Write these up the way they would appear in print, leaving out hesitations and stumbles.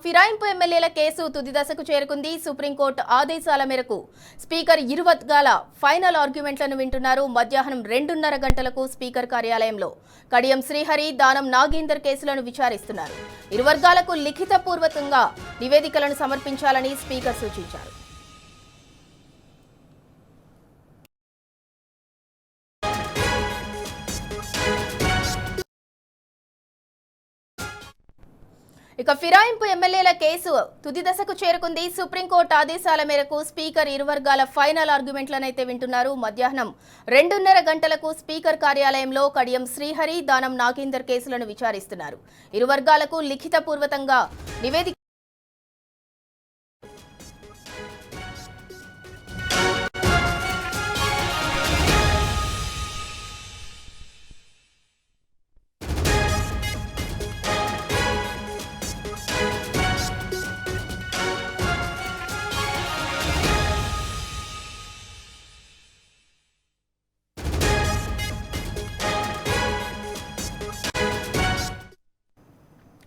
ఫిరాయింపు ఎమ్మెల్యేల కేసు తుది దశకు చేరుకుంది. సుప్రీంకోర్టు ఆదేశాల మేరకు స్పీకర్ ఇరు వర్గాల ఫైనల్ ఆర్గ్యుమెంట్లను వింటున్నారు. మధ్యాహ్నం 2:30 గంటలకు స్పీకర్ కార్యాలయంలో కడియం శ్రీహరి, దానం నాగేందర్ కేసులను విచారిస్తున్నారు. ఇరు వర్గాలకు లిఖితపూర్వకంగా నివేదికలను సమర్పించాలని స్పీకర్ సూచించారు. ఇక ఫిరాయింపు ఎమ్మెల్యేల కేసు తుది దశకు చేరుకుంది. సుప్రీంకోర్టు ఆదేశాల మేరకు స్పీకర్ ఇరు వర్గాల ఫైనల్ ఆర్గ్యుమెంట్లనైతే వింటున్నారు. మధ్యాహ్నం 2:30 గంటలకు స్పీకర్ కార్యాలయంలో కడియం శ్రీహరి, దానం నాగేందర్ కేసులను విచారిస్తున్నారు. ఇరు వర్గాలకు లిఖితపూర్వకంగా నివేదిక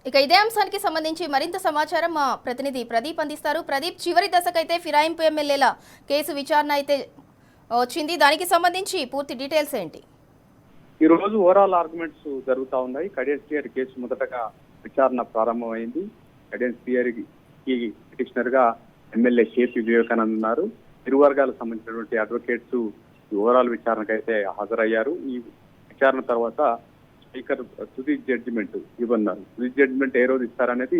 ఇక ఇదే అంశానికి సంబంధించి మరింత సమాచారం మా ప్రతినిధి ప్రదీప్ అందిస్తారు. ప్రదీప్, చివరి దశకైతే ఫిరాయింపు ఎమ్మెల్యేల కేసు విచారణ అయితే వచ్చింది. దానికి సంబంధించి పూర్తి డీటెయిల్స్ ఏంటి? ఈ రోజు ఓవరాల్ ఆర్గ్యుమెంట్స్ జరుగుతా ఉన్నాయి. కడియం శ్రీహరి కేసు మొదటగా విచారణ ప్రారంభమైంది. కడియం శ్రీహరికి పిటిషనర్ గా ఎమ్మెల్యే కేపీ వివేకానంద్ ఉన్నారు. ఇరు వర్గాలకు సంబంధించినటువంటి అడ్వకేట్స్ ఓవరాల్ విచారణకైతే హాజరయ్యారు. ఈ విచారణ తర్వాత స్పీకర్ తుది జడ్జిమెంట్ ఇవ్వన్నారు. తుది జడ్జిమెంట్ ఏ రోజు ఇస్తారనేది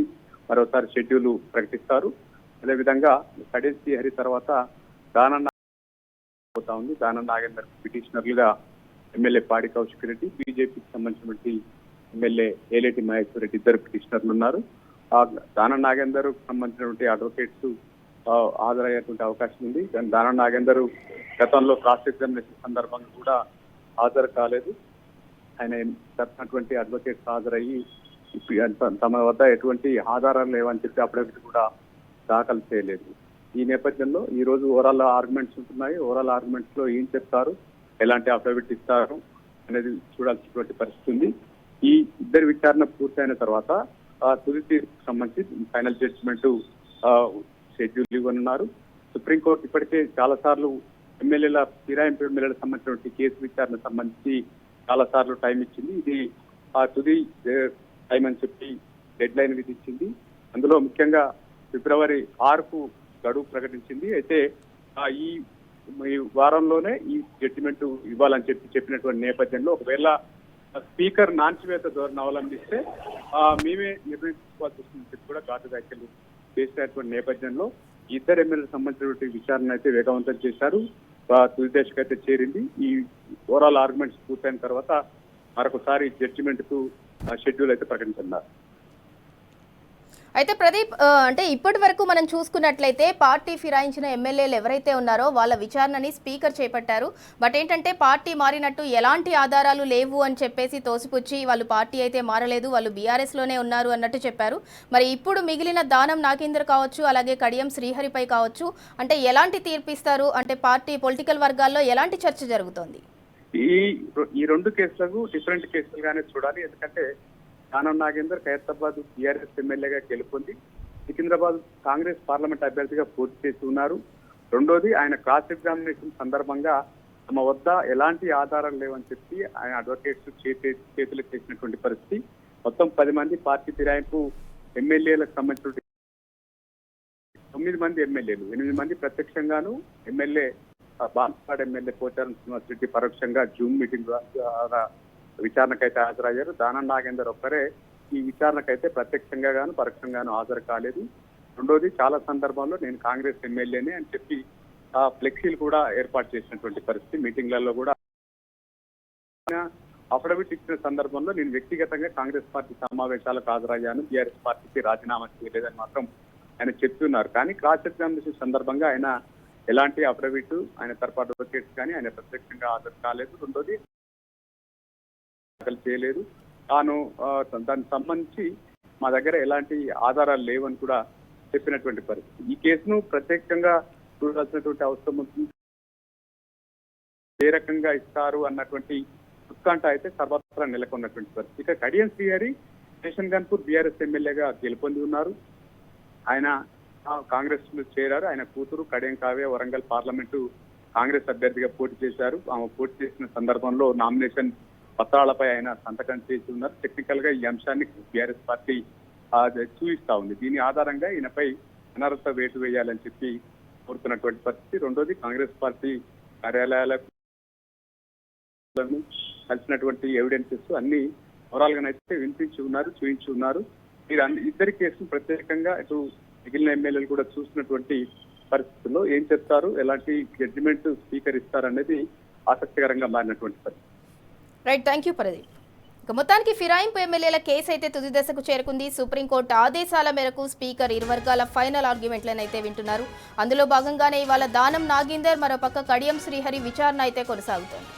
మరోసారి షెడ్యూల్ ప్రకటిస్తారు. అదేవిధంగా కడియం శ్రీహరి తర్వాత దానం పోతా ఉంది. దానం నాగేందర్ పిటిషనర్లుగా ఎమ్మెల్యే పాడి కౌశిక్ రెడ్డి, బీజేపీకి సంబంధించినటువంటి ఎమ్మెల్యే ఏలేటి మహేశ్వర్ రెడ్డి ఇద్దరు పిటిషనర్లు ఉన్నారు. దానం నాగేందర్ సంబంధించినటువంటి అడ్వకేట్స్ హాజరయ్యేటువంటి అవకాశం ఉంది. దానం నాగేందర్ గతంలో క్రాస్ ఎగ్జామినేషన్ సందర్భంగా కూడా హాజరు కాలేదు. ఆయన తరఫునటువంటి అడ్వకేట్స్ హాజరయ్యి తమ వద్ద ఎటువంటి ఆధారాలు లేవని చెప్పి అప్పుడప్పుడు కూడా దాఖలు చేయలేదు. ఈ నేపథ్యంలో ఈ రోజు ఓవరాల్ ఆర్గ్యుమెంట్స్ ఉంటున్నాయి. ఓవరాల్ ఆర్గ్యుమెంట్స్ లో ఏం చెప్తారు, ఎలాంటి అఫిడవిట్ ఇస్తారు అనేది చూడాల్సినటువంటి పరిస్థితి ఉంది. ఈ ఇద్దరి విచారణ పూర్తయిన తర్వాత తుది తీర్పుకు సంబంధించి ఫైనల్ జడ్జిమెంట్ షెడ్యూల్ ఇవ్వనున్నారు. సుప్రీంకోర్టు ఇప్పటికే చాలా సార్లు ఎమ్మెల్యేల ఫిరాయింపు ఎమ్మెల్యేలకు సంబంధించినటువంటి కేసు విచారణ సంబంధించి చాలా సార్లు టైం ఇచ్చింది. ఇది తుది టైం అని చెప్పి డెడ్ లైన్ విధించింది. అందులో ముఖ్యంగా ఫిబ్రవరి 6కు గడువు ప్రకటించింది. అయితే ఈ వారంలోనే ఈ జడ్జిమెంట్ ఇవ్వాలని చెప్పినటువంటి నేపథ్యంలో ఒకవేళ స్పీకర్ నాన్చివేత ధోరణి అవలంబిస్తే మేమే నిర్ణయించుకోవాల్సి వస్తుందని చెప్పి కూడా ఘాటు వ్యాఖ్యలు చేసినటువంటి నేపథ్యంలో ఇద్దరు ఎమ్మెల్యేలకు సంబంధించినటువంటి విచారణ అయితే వేగవంతం చేశారు. తుది దశకు అయితే చేరింది. ఈ ఓవరాల్ ఆర్గ్యుమెంట్స్ పూర్తయిన తర్వాత మరొకసారి జడ్జిమెంట్ కు షెడ్యూల్ అయితే ప్రకటించారు. అయితే ప్రదీప్, అంటే ఇప్పటి వరకు మనం చూసుకున్నట్లయితే పార్టీ ఫిరాయించిన ఎమ్మెల్యేలు ఎవరైతే ఉన్నారో వాళ్ళ విచారణని స్పీకర్ చేపట్టారు. బట్ ఏంటంటే పార్టీ మారినట్టు ఎలాంటి ఆధారాలు లేవు అని చెప్పేసి తోసిపుచ్చి వాళ్ళు పార్టీ అయితే మారలేదు, వాళ్ళు బీఆర్ఎస్ లోనే ఉన్నారు అన్నట్టు చెప్పారు. మరి ఇప్పుడు మిగిలిన దానం నాగేందర్ కావచ్చు, అలాగే కడియం శ్రీహరిపై కావచ్చు, అంటే ఎలాంటి తీర్పు ఇస్తారు? అంటే పార్టీ పొలిటికల్ వర్గాల్లో ఎలాంటి చర్చ జరుగుతోంది? ఈ రెండు కేసులకు డిఫరెంట్ కేసులుగానే చూడాలి. ఎందుకంటే దానం నాగేందర్ ఖైరతాబాద్ టీఆర్ఎస్ ఎమ్మెల్యేగా గెలుపొంది సికింద్రాబాద్ కాంగ్రెస్ పార్లమెంట్ అభ్యర్థిగా పోటీ చేసి ఉన్నారు. రెండోది ఆయన క్రాస్ ఎగ్జామినేషన్ సందర్భంగా తమ వద్ద ఎలాంటి ఆధారాలు లేవని చెప్పి ఆయన అడ్వకేట్స్ చేతులు చేసినటువంటి పరిస్థితి. మొత్తం 10 మంది పార్టీ ఫిరాయింపు ఎమ్మెల్యేలకు సంబంధించిన 9 మంది ఎమ్మెల్యేలు, 8 మంది ప్రత్యక్షంగాను ఎమ్మెల్యే బాన్పాడ్ ఎమ్మెల్యే పోచారం శ్రీనివాస్ రెడ్డి పరోక్షంగా జూమ్ మీటింగ్ ద్వారా విచారణకైతే హాజరయ్యారు. దానం నాగేందర్ ఒక్కరే ఈ విచారణకైతే ప్రత్యక్షంగా గాను పరోక్షంగాను హాజరు కాలేదు. రెండోది చాలా సందర్భాల్లో నేను కాంగ్రెస్ ఎమ్మెల్యేనే అని చెప్పి ఫ్లెక్సీలు కూడా ఏర్పాటు చేసినటువంటి పరిస్థితి. మీటింగ్లలో కూడా అఫిడవిట్ ఇచ్చిన సందర్భంలో నేను వ్యక్తిగతంగా కాంగ్రెస్ పార్టీ సమావేశాలకు హాజరయ్యాను, బీఆర్ఎస్ పార్టీకి రాజీనామా చేయలేదని మాత్రం ఆయన చెప్తున్నారు. కానీ క్రాస్ ఎగ్జామినేషన్ సందర్భంగా ఆయన ఎలాంటి అఫిడవిట్, ఆయన తరఫు అడ్వకేట్స్ కానీ ఆయన ప్రత్యక్షంగా హాజరు కాలేదు. రెండోది చేయలేదు. తాను దానికి సంబంధించి మా దగ్గర ఎలాంటి ఆధారాలు లేవని కూడా చెప్పినటువంటి పరిస్థితి. ఈ కేసును ప్రత్యేకంగా చూడాల్సినటువంటి అవసరం ఉంది. ఏ రకంగా ఇస్తారు అన్నటువంటి ఉత్కంఠ అయితే సర్వత్రా నెలకొన్నటువంటి పరిస్థితి. ఇక కడియం శ్రీహరి స్టేషన్ గన్పూర్ బీఆర్ఎస్ ఎమ్మెల్యేగా గెలుపొంది ఉన్నారు. ఆయన కాంగ్రెస్ లో చేరారు. ఆయన కూతురు కడియం కావ్య వరంగల్ పార్లమెంటు కాంగ్రెస్ అభ్యర్థిగా పోటీ చేశారు. ఆమె పోటీ చేసిన సందర్భంలో నామినేషన్ పత్రాలపై ఆయన సంతకం చేసి ఉన్నారు. టెక్నికల్ గా ఈ అంశాన్ని బీఆర్ఎస్ పార్టీ చూపిస్తా ఉంది. దీని ఆధారంగా ఈయనపై అనర్హత వేటు వేయాలని చెప్పి కోరుతున్నటువంటి పరిస్థితి. రెండోది కాంగ్రెస్ పార్టీ కార్యాలయాలకు కలిసినటువంటి ఎవిడెన్సెస్ అన్ని ఓవరాల్ గానైతే వినిపించి ఉన్నారు, చూపించి ఉన్నారు. మీరు ఇద్దరి కేసులు ప్రత్యేకంగా ఇటు మిగిలిన ఎమ్మెల్యేలు కూడా చూసినటువంటి పరిస్థితుల్లో ఏం చెప్తారు, ఎలాంటి జడ్జిమెంట్ స్వీకరిస్తారనేది ఆసక్తికరంగా మారినటువంటి పరిస్థితి. Right, thank you Pradeep. ఇక మొత్తానికి ఫిరాయింపు ఎమ్మెల్యేల కేసు అయితే తుది దశకు చేరుకుంది. సుప్రీంకోర్టు ఆదేశాల మేరకు స్పీకర్ ఇరు వర్గాల ఫైనల్ ఆర్గ్యుమెంట్లను అయితే వింటున్నారు. అందులో భాగంగానే ఇవాళ దానం నాగేందర్, మరోపక్క కడియం శ్రీహరి విచారణ అయితే కొనసాగుతోంది.